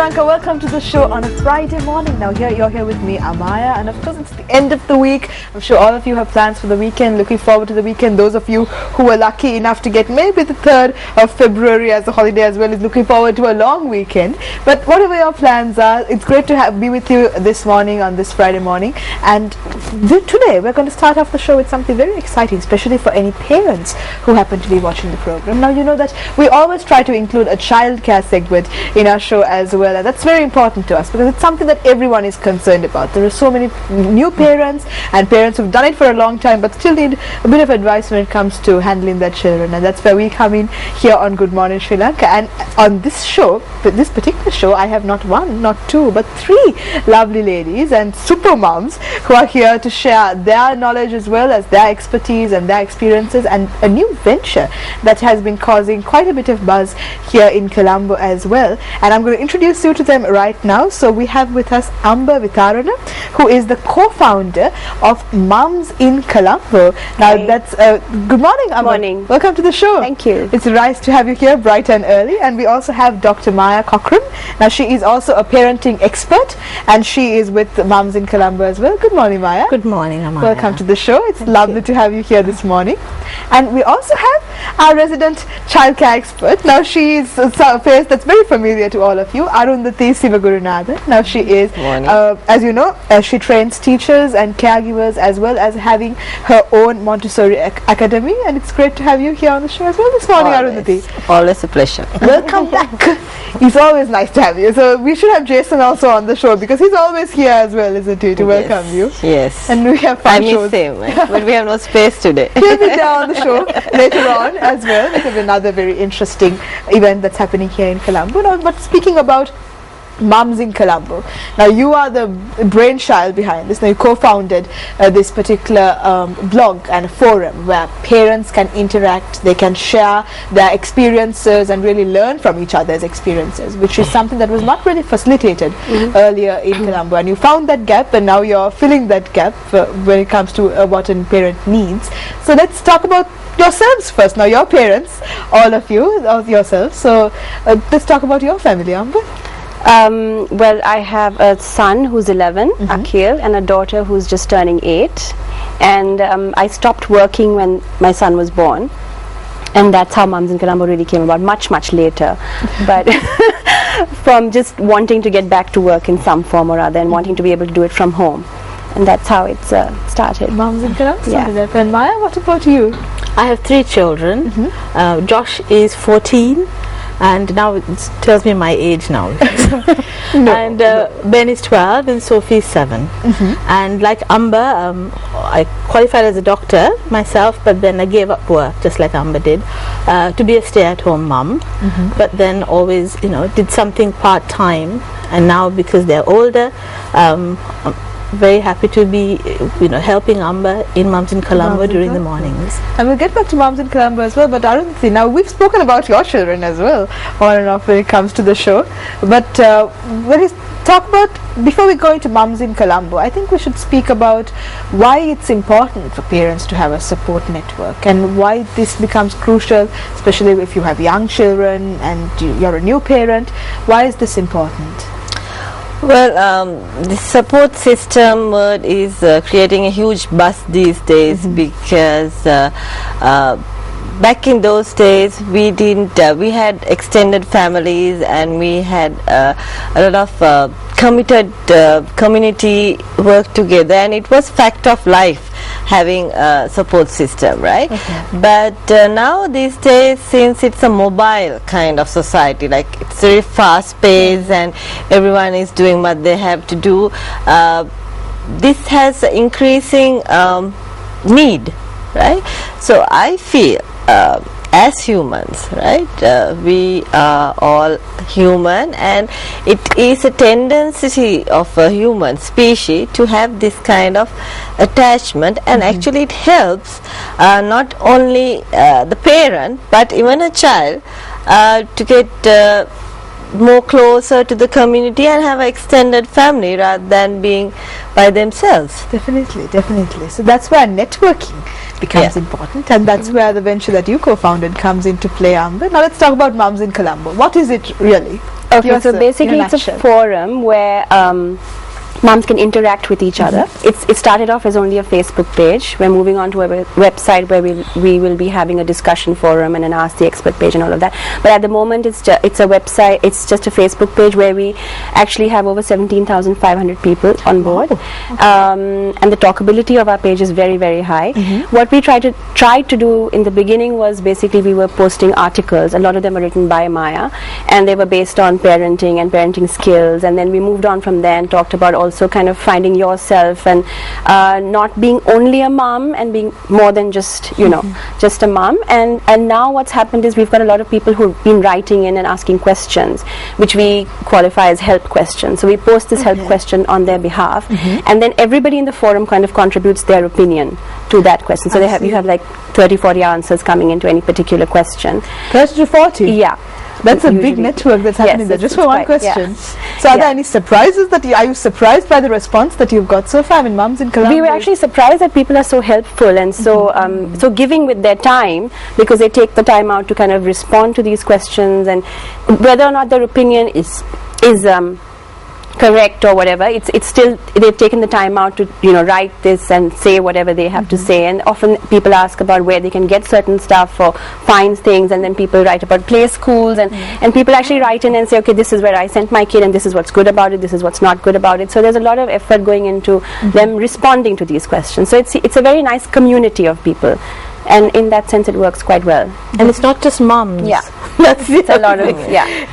Lanka, welcome to the show on a Friday morning. Now you're here with me, Amaya, and of course it's the end of the week. I'm sure all of you have plans for the weekend, looking forward to the weekend. Those of you who were lucky enough to get maybe the 3rd of February as a holiday as well is looking forward to a long weekend. But whatever your plans are, it's great to be with you this morning on this Friday morning. And today we're going to start off the show with something very exciting, especially for any parents who happen to be watching the program. Now you know that we always try to include a childcare segment in our show as well, and that's very important to us because it's something that everyone is concerned about. There are so many new parents and parents who've done it for a long time but still need a bit of advice when it comes to handling their children, and that's where we come in here on Good Morning Sri Lanka. And on this show, this particular show, I have not one, not two, but 3 lovely ladies and super moms who are here to share their knowledge as well as their expertise and their experiences and a new venture that has been causing quite a bit of buzz here in Colombo as well. And I'm going to introduce you to them right now. So we have with us Vithana, who is the co-founder of Mums in Colombo. Now that's good morning, Amba. Morning. Welcome to the show. Thank you. It's nice to have you here bright and early. And we also have Dr. Maya Cochran. Now she is also a parenting expert and she is with Mums in Colombo as well. Good morning, Maya. Good morning, Amaya. Welcome to the show. It's lovely to have you here this morning. And we also have our resident childcare expert. Now she is a face that's very familiar to all of you, Arundhati Sivagurunathan. Now she is, as you know, she trains teachers and caregivers as well as having her own Montessori academy, and it's great to have you here on the show as well this morning, Arundhati. Always a pleasure. Welcome back. It's always nice to have you. So we should have Jason also on the show because he's always here as well, isn't he, to welcome you. Yes. And we have fun shows. I miss him, but we have no space today. He'll be there on the show later on as well. We have another very interesting event that's happening here in Colombo. Now, but speaking about Mums in Colombo, now you are the brainchild behind this. Now you co-founded this particular blog and forum where parents can interact, they can share their experiences and really learn from each other's experiences, which is something that was not really facilitated earlier in Colombo. And you found that gap and now you're filling that gap when it comes to what a parent needs. So let's talk about yourselves first. Now your parents, all of you, yourselves. So let's talk about your family, Amba. Well, I have a son who's 11, Akhil, and a daughter who's just turning 8. And I stopped working when my son was born. And that's how Mums in Colombo really came about, much later. But from just wanting to get back to work in some form or other and wanting to be able to do it from home. And that's how it started. Mums in Colombo? Yeah. And Maya, what about you? I have 3 children. Josh is 14. And now it tells me my age now. And Ben is 12 and Sophie is 7. And like Amba, I qualified as a doctor myself, but then I gave up work just like Amba did to be a stay-at-home mum. But then always, did something part-time. And now because they're older, very happy to be, helping Amba in Mums in Colombo during the mornings. And we'll get back to Mums in Colombo as well, but Arundhati, now we've spoken about your children as well, on and off when it comes to the show. But when we talk about, before we go into Mums in Colombo, I think we should speak about why it's important for parents to have a support network and why this becomes crucial, especially if you have young children and you're a new parent. Why is this important? Well, the support system word is creating a huge buzz these days because back in those days we had extended families and we had a lot of committed community work together, and it was fact of life having a support system, right? But now these days, since it's a mobile kind of society, like it's very fast paced and everyone is doing what they have to do, this has increasing need, right? So I feel as humans, right, we are all human, and it is a tendency of a human species to have this kind of attachment, and actually it helps not only the parent but even a child to get more closer to the community and have an extended family rather than being by themselves. Definitely. So that's where networking becomes important, and that's where the venture that you co-founded comes into play, Amber. Now let's talk about Mums in Colombo. What is it really? Okay, Give us so in basically it's a nutshell. forum where moms can interact with each other. It started off as only a Facebook page. We're moving on to a website where we will be having a discussion forum and an Ask the Expert page and all of that. But at the moment it's a website, it's just a Facebook page where we actually have over 17,500 people on board. And the talkability of our page is very, very high. What we tried to do in the beginning was basically we were posting articles. A lot of them were written by Maya, and they were based on parenting and parenting skills. And then we moved on from there and talked about also kind of finding yourself and not being only a mom and being more than just just a mom. And now what's happened is we've got a lot of people who've been writing in and asking questions, which we qualify as help questions. So we post this help question on their behalf, and then everybody in the forum kind of contributes their opinion to that question. So you have like 30-40 answers coming into any particular question. 30 to 40? Yeah. That's a big Usually. network that's happening there, just for one question. So are there any surprises are you surprised by the response that you've got so far? I mean, Mums in Colombo. We were actually surprised that people are so helpful and so so giving with their time, because they take the time out to kind of respond to these questions, and whether or not their opinion is correct or whatever, it's still they've taken the time out to write this and say whatever they have to say. And often people ask about where they can get certain stuff or find things, and then people write about play schools, and people actually write in and say, okay, this is where I sent my kid and this is what's good about it, this is what's not good about it. So there's a lot of effort going into them responding to these questions. So it's a very nice community of people, and in that sense it works quite well. And it's not just moms. Yeah. That's It's a lot of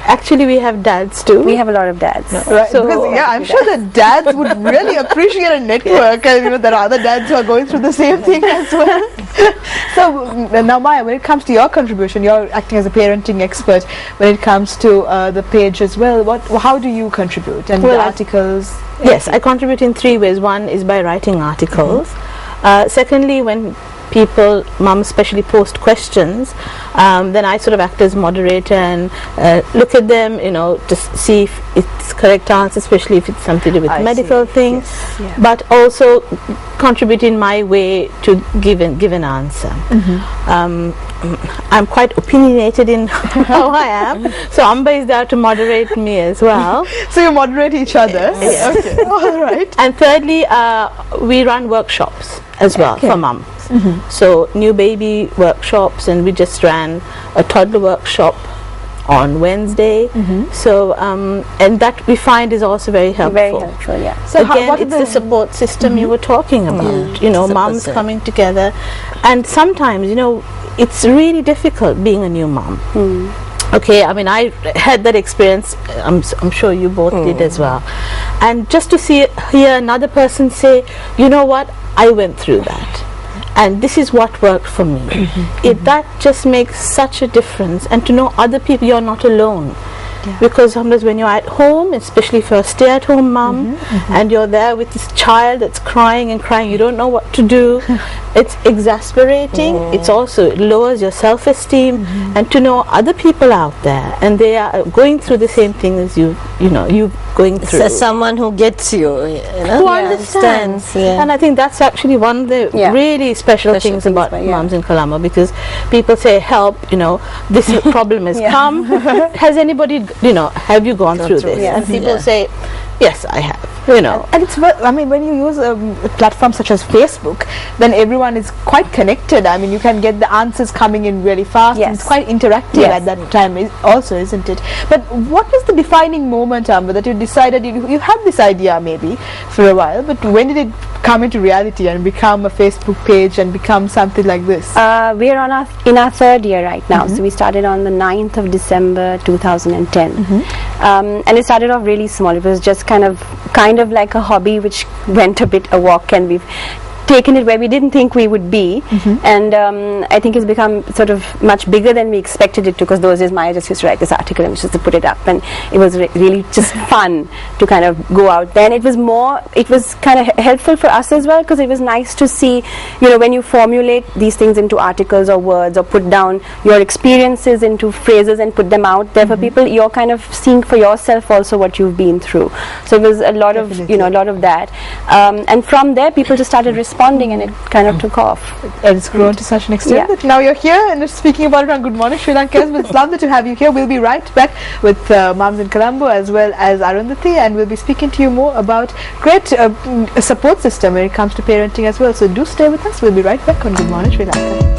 Actually, we have dads too. we have a lot of dads. Right, So- because I'm sure that dads would really appreciate a network, and there are other dads who are going through the same thing as well. So now, Maya, when it comes to your contribution, you're acting as a parenting expert. When it comes to the page as well, how do you contribute? And the articles? Yes, I contribute in 3 ways. One is by writing articles. Secondly, when mums especially post questions, then I sort of act as moderator and look at them, just see if it's correct answer, especially if it's something to do with medical things, but also contribute in my way to give an answer. I'm quite opinionated in how I am, so Amba is there to moderate me as well. So you moderate each other? Okay, all right. And thirdly, we run workshops as well for mums. So new baby workshops, and we just ran a toddler workshop on Wednesday. So and that we find is also very helpful. Very helpful, yeah. So Again, it's the support system you were talking about. Mums 100%. coming together, and sometimes it's really difficult being a new mom. Okay, I mean, I had that experience. I'm sure you both did as well. And just to hear another person say, you know what, I went through that, and this is what worked for me. That just makes such a difference. And to know other people, you're not alone. Because sometimes when you're at home, especially if you're a stay-at-home mom, and you're there with this child that's crying and crying, you don't know what to do, it's exasperating. It lowers your self-esteem. And to know other people out there, and they are going through the same thing as you going through. So someone who gets you, Who understands. And I think that's actually one of the really special things about Mums in Colombo, because people say, help, this problem has come. Has anybody, have you gone through this? And people say, yes, I have. And it's when you use a platform such as Facebook, then everyone is quite connected. I mean, you can get the answers coming in really fast. And it's quite interactive at that time also, isn't it? But what was the defining moment, Amber, that you decided you had this idea maybe for a while, but when did it come into reality and become a Facebook page and become something like this? We are in our 3rd year right now. So we started on the 9th of December 2010. And it started off really small. It was just kind of like a hobby which went a bit awok, and we've taken it where we didn't think we would be. And I think it's become sort of much bigger than we expected it to, because those days Maya just used to write this article and just to put it up, and it was really just fun to kind of go out there. And it was kind of helpful for us as well, because it was nice to see, when you formulate these things into articles or words, or put down your experiences into phrases and put them out there for people, you're kind of seeing for yourself also what you've been through. So it was a lot of that, and from there people just started responding responding, and it kind of took off. And it's grown to such an extent Yeah. that now you're here and speaking about it on Good Morning Sri Lanka. It's lovely to have you here. We'll be right back with Mums in Colombo as well as Arundhati, and we'll be speaking to you more about great support system when it comes to parenting as well. So do stay with us. We'll be right back on Good Morning Sri Lanka.